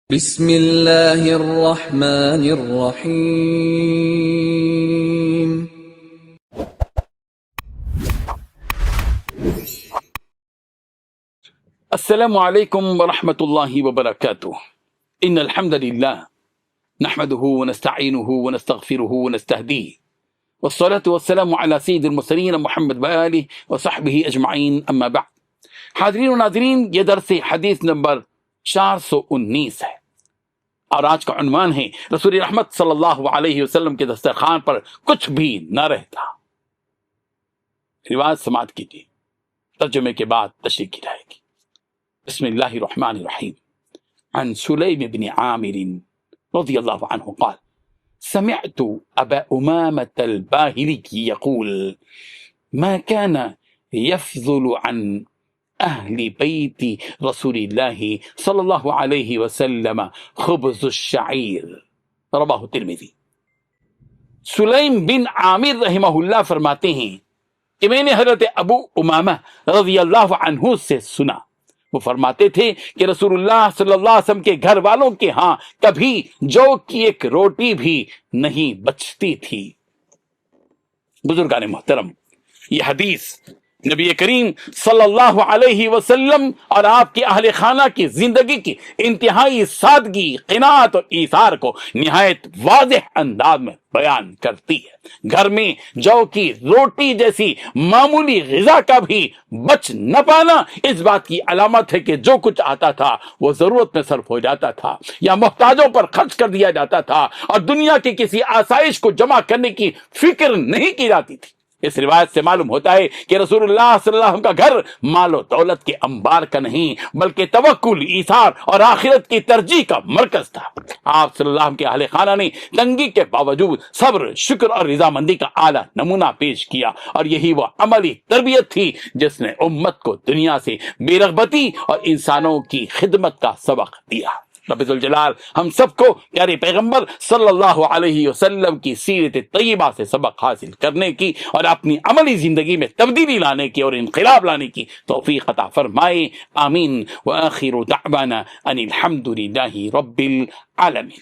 بسم اللہ الرحمن الرحیم۔ السلام علیکم ورحمۃ اللہ وبرکاتہ۔ ان الحمد للہ نحمده ونستعینه ونستغفره ونستهدیه والصلاة والسلام على سید المرسلین محمد وآلہ وصحبہ اجمعین، اما بعد۔ حاضرین و ناظرین، یہ درس حدیث نمبر 419 ہے اور آج کا عنوان ہے رسول رحمت صلی اللہ علیہ وسلم کے دسترخوان پر کچھ بھی نہ رہتا۔ روایت سماعت کیجیے، ترجمے کے بعد تشریح کی جائے گی۔ بسم اللہ الرحمن الرحیم۔ عن سلیم بن عامر رضی اللہ عنہ قال سمعت ابا امامة الباهلي يقول ما كان يفضل عن اہل بیت رسول اللہ صلی اللہ علیہ وسلم خبز الشعیر، رواہ ترمذی۔ سلیم بن عامر رحمہ اللہ فرماتے ہیں کہ میں نے حضرت ابو امامہ رضی اللہ عنہ سے سنا، وہ فرماتے تھے کہ رسول اللہ صلی اللہ علیہ وسلم کے گھر والوں کے ہاں کبھی جو کی ایک روٹی بھی نہیں بچتی تھی۔ بزرگان محترم، یہ حدیث نبی کریم صلی اللہ علیہ وسلم اور آپ کے اہل خانہ کی زندگی کی انتہائی سادگی، قناعت اور ایثار کو نہایت واضح انداز میں بیان کرتی ہے۔ گھر میں جو کی روٹی جیسی معمولی غذا کا بھی بچ نہ پانا اس بات کی علامت ہے کہ جو کچھ آتا تھا وہ ضرورت میں صرف ہو جاتا تھا یا محتاجوں پر خرچ کر دیا جاتا تھا، اور دنیا کی کسی آسائش کو جمع کرنے کی فکر نہیں کی جاتی تھی۔ اس روایت سے معلوم ہوتا ہے کہ رسول اللہ صلی اللہ علیہ وسلم کا گھر مال و دولت کے انبار کا نہیں بلکہ توکل، ایثار اور آخرت کی ترجیح کا مرکز تھا۔ آپ صلی اللہ علیہ وسلم کے اہل خانہ نے تنگی کے باوجود صبر، شکر اور رضامندی کا اعلیٰ نمونہ پیش کیا، اور یہی وہ عملی تربیت تھی جس نے امت کو دنیا سے بے رغبتی اور انسانوں کی خدمت کا سبق دیا۔ رب ذوالجلال ہم سب کو پیارے پیغمبر صلی اللہ علیہ وسلم کی سیرت طیبہ سے سبق حاصل کرنے کی اور اپنی عملی زندگی میں تبدیلی لانے کی اور انقلاب لانے کی توفیق عطا فرمائے، آمین۔ وآخر دعوانا ان الحمد للہ رب العالمین۔